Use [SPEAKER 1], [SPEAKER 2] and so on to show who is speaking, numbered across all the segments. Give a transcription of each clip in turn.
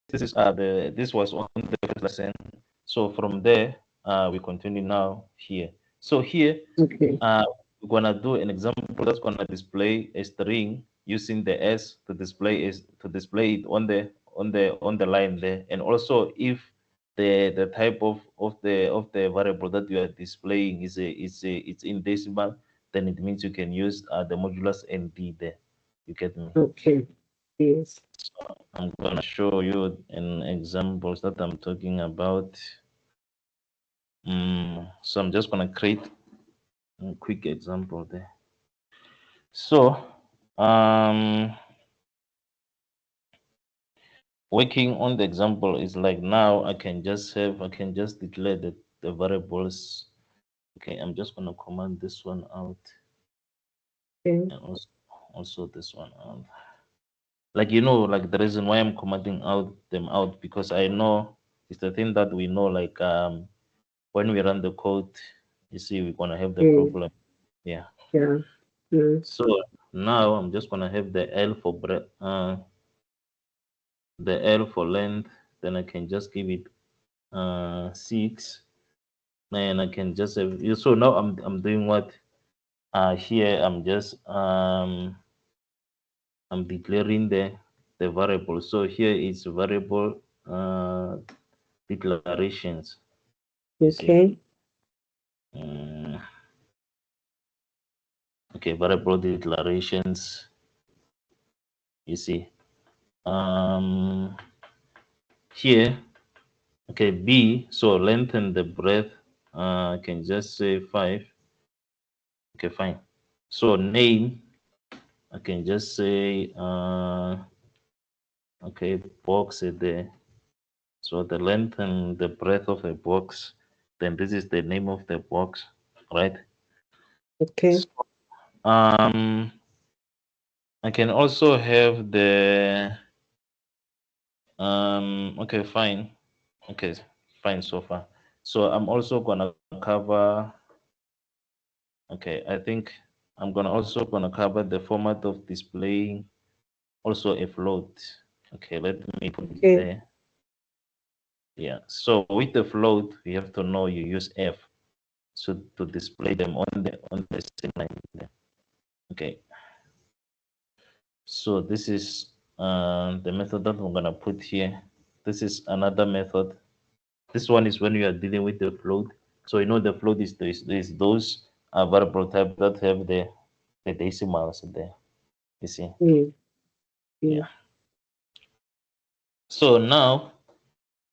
[SPEAKER 1] this was on the first lesson. So from there, we continue now here. So here,
[SPEAKER 2] Okay.
[SPEAKER 1] we're gonna do an example that's gonna display a string using the s to display it on the line there, and also if the type of the variable that you are displaying it's in decimal, then it means you can use the modulus nd there. You get me?
[SPEAKER 2] Okay. Yes.
[SPEAKER 1] I'm gonna show you an examples that I'm talking about. So I'm just gonna create a quick example there. So um working on the example is like now I can just declare the variables. Okay, I'm just gonna command this one out
[SPEAKER 2] Okay.
[SPEAKER 1] and also this one out. Like like the reason why I'm commenting out them out, because I know it's the thing that we know, like when we run the code, you see we're gonna have the
[SPEAKER 2] Yes.
[SPEAKER 1] problem. Yeah.
[SPEAKER 2] Yeah. Mm.
[SPEAKER 1] So now I'm just gonna have the L for breadth, the L for length, then I can just give it 6, and I can just have, so now I'm doing what, here I'm declaring the variable. So here is variable declarations. You see,
[SPEAKER 2] Okay.
[SPEAKER 1] mm, okay, variable declarations. You see, um, here, okay, B. So length and the breadth. I can just say 5. Okay, fine. So name, I can just say okay, box it there. So the length and the breadth of a box, then this is the name of the box, right?
[SPEAKER 2] Okay.
[SPEAKER 1] So, um, I can also have the okay, fine, okay, fine so far. So I'm also gonna cover. Okay, I think I'm gonna also gonna cover the format of displaying also a float. Okay, let me put it
[SPEAKER 2] Okay.
[SPEAKER 1] there. Yeah. So with the float, you have to know you use F so to display them on the same line there. Okay. So this is the method that I'm gonna put here. This is another method. This one is when you are dealing with the float. So the float is those variable type that have the decimals there. You see?
[SPEAKER 2] Yes.
[SPEAKER 1] Yeah.
[SPEAKER 2] Yes.
[SPEAKER 1] So now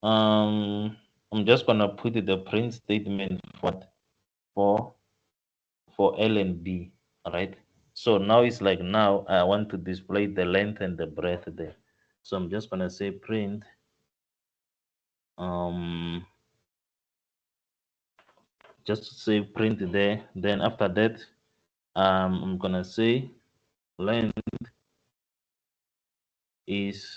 [SPEAKER 1] I'm just gonna put the print statement for for L and B. All right. So now it's like now I want to display the length and the breadth there. So I'm just gonna say print um just say print there. Then after that, I'm gonna say length is,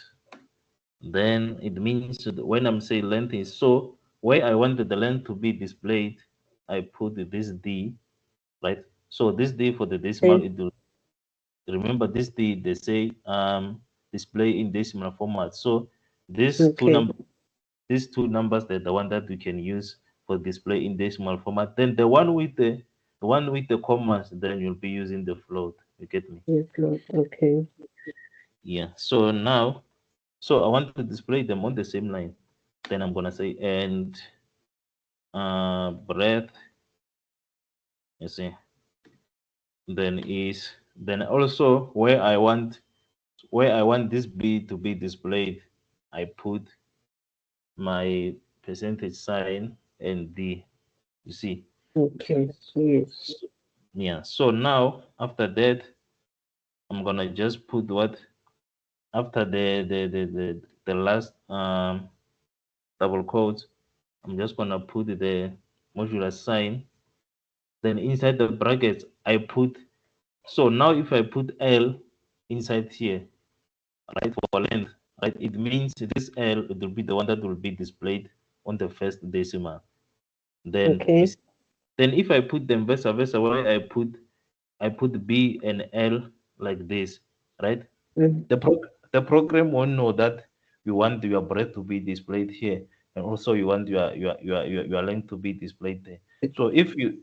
[SPEAKER 1] then it means that when I'm saying length is, so where I wanted the length to be displayed, I put this D, right? So this D for the decimal,
[SPEAKER 2] Okay.
[SPEAKER 1] it will, remember this D they say display in decimal format. So these two
[SPEAKER 2] Okay.
[SPEAKER 1] numbers, they're the one that we can use for display in decimal format. Then the one with the commas, then you'll be using the float. You get me?
[SPEAKER 2] Yes, Lord. Okay.
[SPEAKER 1] Yeah. So now, so I want to display them on the same line. Then I'm gonna say and breadth. You see. Then also where I want this B to be displayed, I put my percentage sign and D. You see.
[SPEAKER 2] Okay. Yes.
[SPEAKER 1] So, yeah. So now after that, I'm gonna just put what after the last double quote. I'm just gonna put the modular sign. Then inside the brackets, I put, so now if I put L inside here, right, for length, right, it means this L, it will be the one that will be displayed on the first decimal. Then
[SPEAKER 2] Okay.
[SPEAKER 1] then if I put them versa versa, where I put B and L like this, right?
[SPEAKER 2] Mm.
[SPEAKER 1] The program won't know that you want your breadth to be displayed here, and also you want your length to be displayed there. So
[SPEAKER 2] Mm.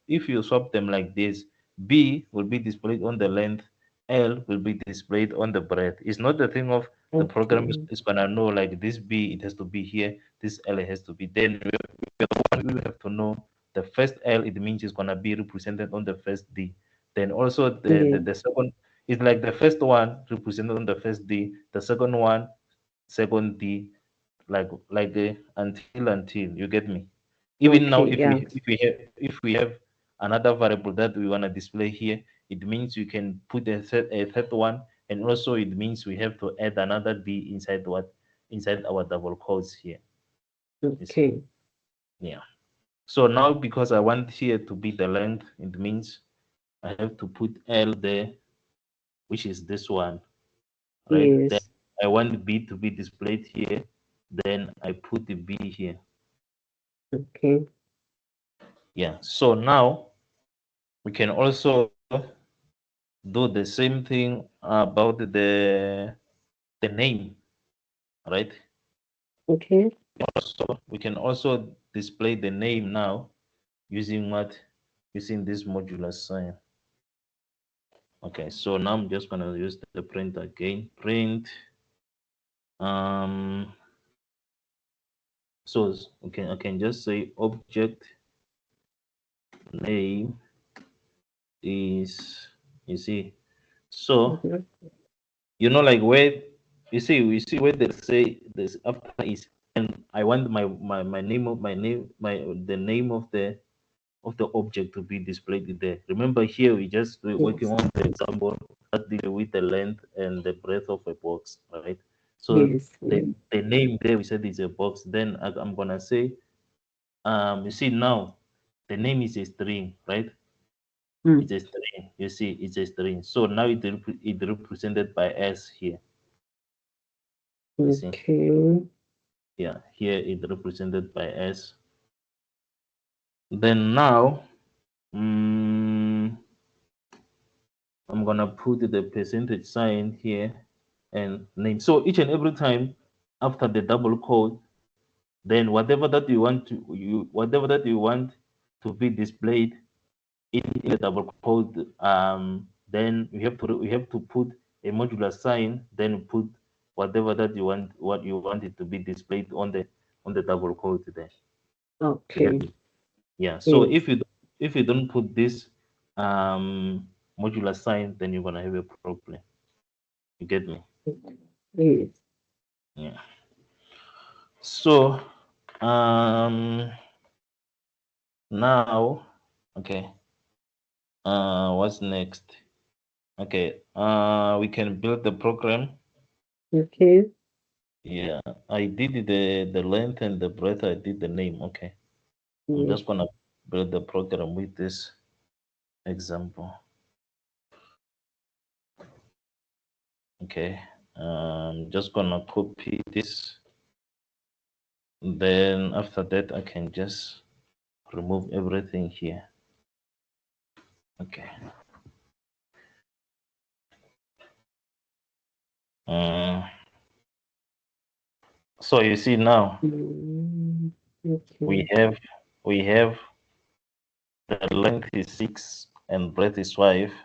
[SPEAKER 1] if you swap them like this, B will be displayed on the length, L will be displayed on the breadth. It's not the thing of the program
[SPEAKER 2] Okay.
[SPEAKER 1] is gonna know like this B it has to be here, this L it has to be. Then we have to know the first L it means it's gonna be represented on the first D. Then also
[SPEAKER 2] Yeah.
[SPEAKER 1] the second is like the first one represented on the first D, the second one second D, until you get me. Even now,
[SPEAKER 2] Okay. Yeah.
[SPEAKER 1] if we have another variable that we want to display here, it means we can put a third one, and also it means we have to add another D inside inside our double quotes here. You see?
[SPEAKER 2] Okay.
[SPEAKER 1] Yeah. So now because I want here to be the length, it means I have to put L there, which is this one, right? Then
[SPEAKER 2] Yes.
[SPEAKER 1] I want B to be displayed here. Then I put the B here.
[SPEAKER 2] Okay.
[SPEAKER 1] Yeah. So now we can also do the same thing about the name, right?
[SPEAKER 2] Okay.
[SPEAKER 1] So we can also display the name now using what? Using this modular sign. Okay, so now I'm just gonna use the print again. Print. Um. So I can just say object name is, you see. So
[SPEAKER 2] Mhm.
[SPEAKER 1] like where you see where they say this after is, and I want my name of my name my the name of the object to be displayed there. Remember here we just working
[SPEAKER 2] Yes.
[SPEAKER 1] on the example that deal with the length and the breadth of a box, right? So
[SPEAKER 2] Yes. Yeah.
[SPEAKER 1] the name there we said is a box. Then I'm gonna say you see now the name is a string, right?
[SPEAKER 2] Mm.
[SPEAKER 1] It's a string. You see, it's a string. So now it represented by S here. You see,
[SPEAKER 2] Okay.
[SPEAKER 1] yeah, here it represented by S. Then now, mm, I'm gonna put the percentage sign here and name. So each and every time after the double quote, then whatever that you want to be displayed in a double quote, then we have to put a modular sign, then put whatever that you want what you want it to be displayed on the double quote there. You get
[SPEAKER 2] Okay.
[SPEAKER 1] me? Yeah. So
[SPEAKER 2] Yes.
[SPEAKER 1] if you don't put this modular sign, then you're gonna have a problem. You get me?
[SPEAKER 2] Yes.
[SPEAKER 1] Yeah. So um now, okay. What's next? Okay. We can build the program.
[SPEAKER 2] Okay.
[SPEAKER 1] Yeah, I did the length and the breadth. I did the name. Okay, I'm
[SPEAKER 2] Yes.
[SPEAKER 1] just gonna build the program with this example. Okay, just gonna copy this. Then after that, I can just remove everything here. Okay. Uh, so you see now
[SPEAKER 2] Mm.
[SPEAKER 1] we
[SPEAKER 2] Okay.
[SPEAKER 1] have we have the length is 6 and breadth is 5.
[SPEAKER 2] Mm.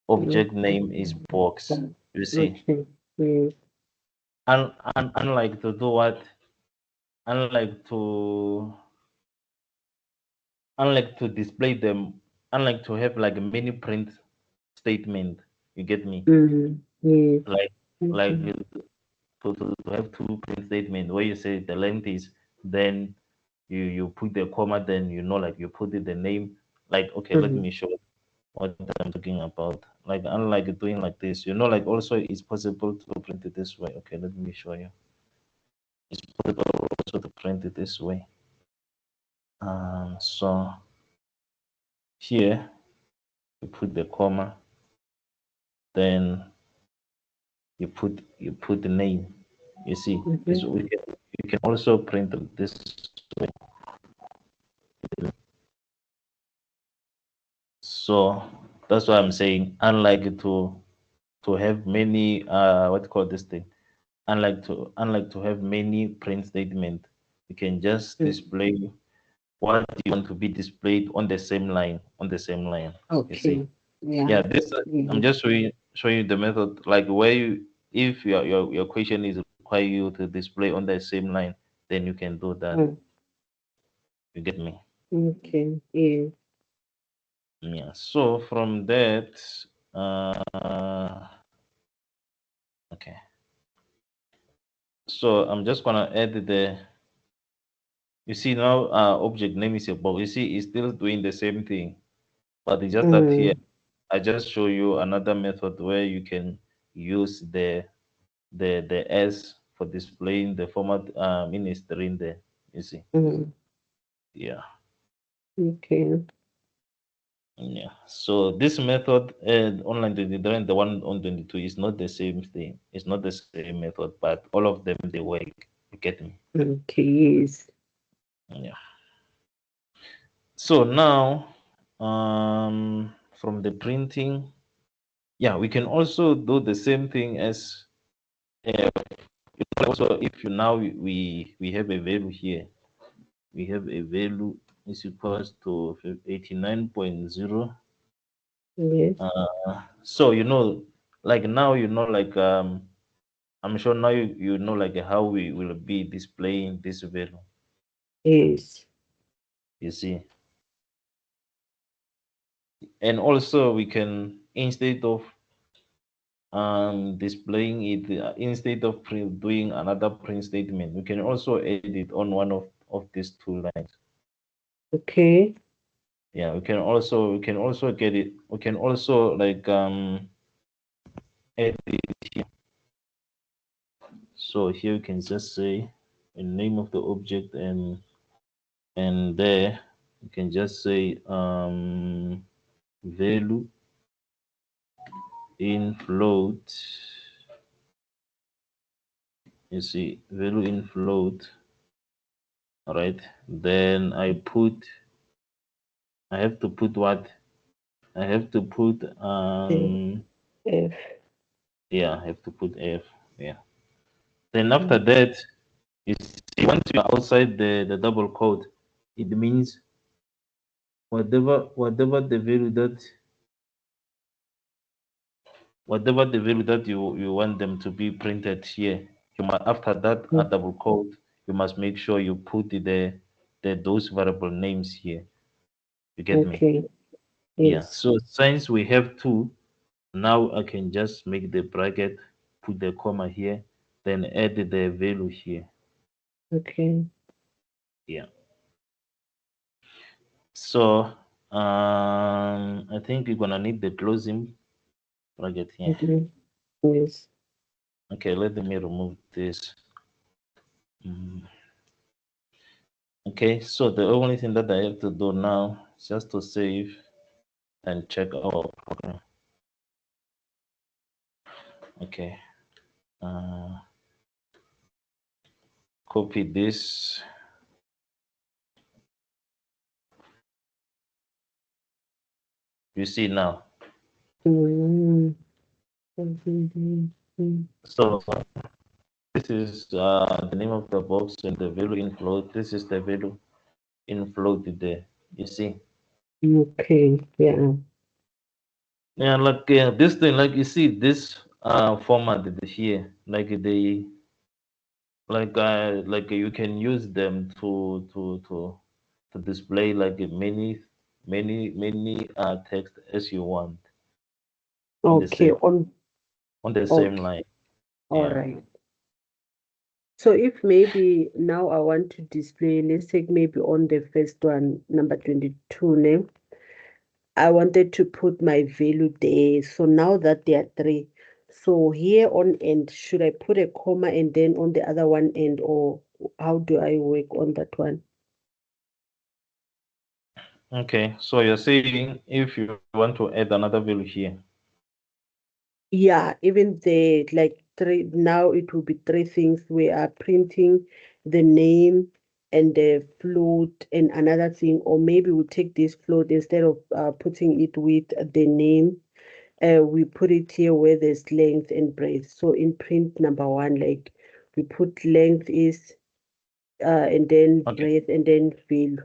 [SPEAKER 1] Object name is box. You see,
[SPEAKER 2] Okay. Yes.
[SPEAKER 1] unlike to do what? Unlike to unlike to display them, unlike to have like a mini print statement. You get me?
[SPEAKER 2] Mm. Yes.
[SPEAKER 1] Like like
[SPEAKER 2] Okay.
[SPEAKER 1] to have two print statement where you say the length is, then you put the comma, then like you put it the name. Like okay, let
[SPEAKER 2] Mm.
[SPEAKER 1] me show what I'm talking about. Like unlike doing like this, like also it's possible to print it this way. Okay, let me show you. It's possible also to print it this way. So here you put the comma, then you put the name. You see, it's,
[SPEAKER 2] Mhm.
[SPEAKER 1] you can also print this way. So that's why I'm saying, unlike to have many what do you call this thing? unlike to have many print statement, you can just display what you want to be displayed on the same line, you see.
[SPEAKER 2] Okay. Yeah.
[SPEAKER 1] Yeah, this I'm
[SPEAKER 2] Mm,
[SPEAKER 1] just showing you the method, like where you, if your question is require you to display on the same line, then you can do that.
[SPEAKER 2] mm,
[SPEAKER 1] You get me?
[SPEAKER 2] okay. Yeah.
[SPEAKER 1] Yeah. So from that, uh, okay. So I'm just gonna add the. You see now, object name is above. You see, it's still doing the same thing, but it's just that here
[SPEAKER 2] Mm,
[SPEAKER 1] I just show you another method where you can use the S for displaying the format in a string there. You see,
[SPEAKER 2] mm,
[SPEAKER 1] yeah,
[SPEAKER 2] okay.
[SPEAKER 1] yeah. So this method online 23 and the one on 22 is not the same thing. It's not the same method, but all of them they work. You get me?
[SPEAKER 2] Okay. Yes.
[SPEAKER 1] Yeah. So now, from the printing, yeah, we can also do the same thing as also if you now we have a value here. We have a value is equals to 89.0.
[SPEAKER 2] Yes.
[SPEAKER 1] So like now like I'm sure now you know like how we will be displaying this value.
[SPEAKER 2] Yes.
[SPEAKER 1] You see, and also we can, instead of displaying it, instead of doing another print statement, we can also edit on one of these two lines.
[SPEAKER 2] Okay.
[SPEAKER 1] Yeah, we can also get it. We can also like edit here. So here you can just say the name of the object, and there you can just say value in float. You see, value in float. All right. Then I have to put what? I have to put
[SPEAKER 2] F. F.
[SPEAKER 1] yeah, I have to put F. Yeah. Then after
[SPEAKER 2] Mm,
[SPEAKER 1] that, you see, once you're outside the double quote, it means whatever the value that you want them to be printed here, after that
[SPEAKER 2] mm,
[SPEAKER 1] double quote, you must make sure you put the those variable names here. You get me?
[SPEAKER 2] okay.
[SPEAKER 1] Yeah.
[SPEAKER 2] Yes.
[SPEAKER 1] So since we have two, now I can just make the bracket, put the comma here, then add the value here.
[SPEAKER 2] Okay.
[SPEAKER 1] Yeah. So I think you're gonna need the closing bracket here.
[SPEAKER 2] Mhm. Yes.
[SPEAKER 1] Okay, let me remove this. Mm. Okay, so the only thing that I have to do now is just to save and check our program. Okay, uh, copy this. You see now.
[SPEAKER 2] Mm, mhm, mm,
[SPEAKER 1] So this is the name of the box and the value in float. This is the value in float there. You see.
[SPEAKER 2] okay. Yeah.
[SPEAKER 1] Yeah, like this thing, like you see this format here, like they like you can use them to display like many text as you want on the
[SPEAKER 2] Okay.
[SPEAKER 1] same
[SPEAKER 2] Okay.
[SPEAKER 1] line.
[SPEAKER 2] All
[SPEAKER 1] Yeah.
[SPEAKER 2] right. So if maybe now I want to display, let's take maybe on the first one, number 22 name, I wanted to put my value there. So now that there are three, so here on end, should I put a comma and then on the other one end, or how do I work on that one?
[SPEAKER 1] Okay. So you're saying if you want to add another value here.
[SPEAKER 2] Yeah, even the like three, now it will be three things. We are printing the name and the float and another thing, or maybe we take this float instead of putting it with the name, we put it here where there's length and breadth. So in print number one, like we put length is and then
[SPEAKER 1] Okay.
[SPEAKER 2] breadth and then value.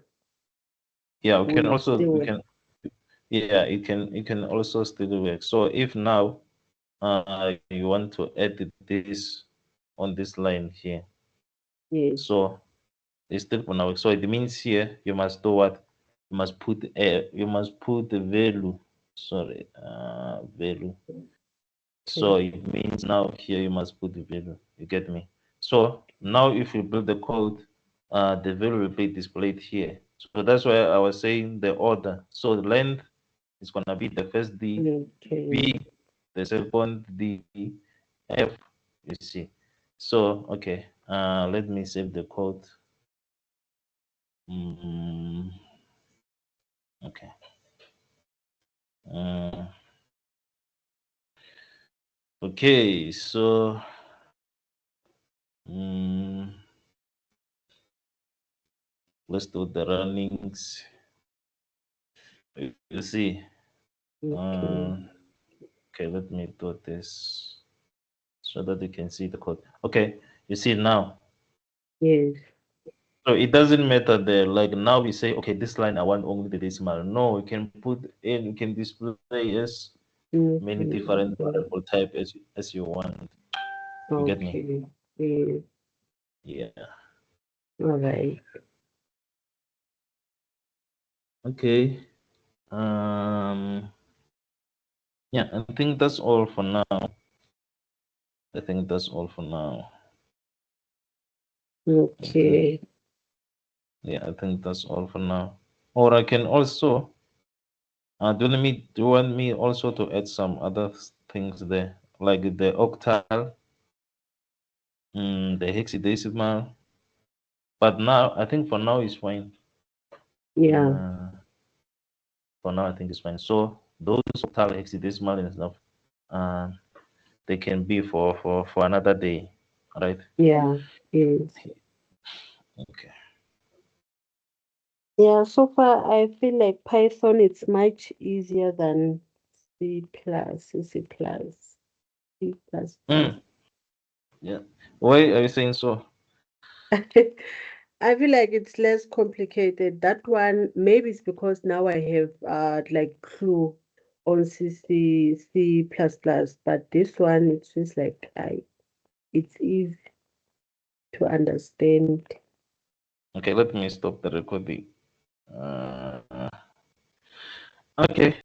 [SPEAKER 1] Yeah, we can
[SPEAKER 2] Will
[SPEAKER 1] also
[SPEAKER 2] still
[SPEAKER 1] we
[SPEAKER 2] work.
[SPEAKER 1] can yeah, it can also still work. So if now you want to edit this on this line here,
[SPEAKER 2] Yes.
[SPEAKER 1] so it's still gonna work. So it means here you must do what? You must put the value. Sorry, value. So
[SPEAKER 2] Okay.
[SPEAKER 1] it means now here you must put the value. You get me? So now if you build the code, the value will be displayed here. So that's why I was saying the order. So the length is gonna be the first D,
[SPEAKER 2] Okay.
[SPEAKER 1] B, the second D, F. You see. So okay, let me save the code. Mm, okay. Uh, okay. So. Mm, let's do the runnings. You see.
[SPEAKER 2] Okay.
[SPEAKER 1] Uh, okay, let me do this so that you can see the code. Okay, you see now.
[SPEAKER 2] Yes.
[SPEAKER 1] So it doesn't matter there. Like now we say, okay, this line I want only the decimal. No, you can put in, you can display as many
[SPEAKER 2] Okay.
[SPEAKER 1] different variable type as you want. You get me?
[SPEAKER 2] Okay. Yes.
[SPEAKER 1] Yeah.
[SPEAKER 2] All right.
[SPEAKER 1] Okay. Yeah, I think that's all for now. I think that's all for now. I think
[SPEAKER 2] Okay.
[SPEAKER 1] yeah, I think that's all for now. Or I can also do you want me also to add some other things there, like the octal, the hexadecimal? But now I think for now it's fine.
[SPEAKER 2] Yeah.
[SPEAKER 1] Uh, for now I think it's fine. So those octal, hexadecimal and stuff, uh, they can be for another day, right?
[SPEAKER 2] Yeah. Yes.
[SPEAKER 1] Okay.
[SPEAKER 2] Yeah. So far, I feel like Python it's much easier than C plus, C plus, C plus plus.
[SPEAKER 1] Mm, yeah. Why are you saying so?
[SPEAKER 2] I feel like it's less complicated. That one, maybe it's because now I have like clue on C plus plus, but this one it's just like it's easy to understand.
[SPEAKER 1] Okay, let me stop the recording. Uh, okay.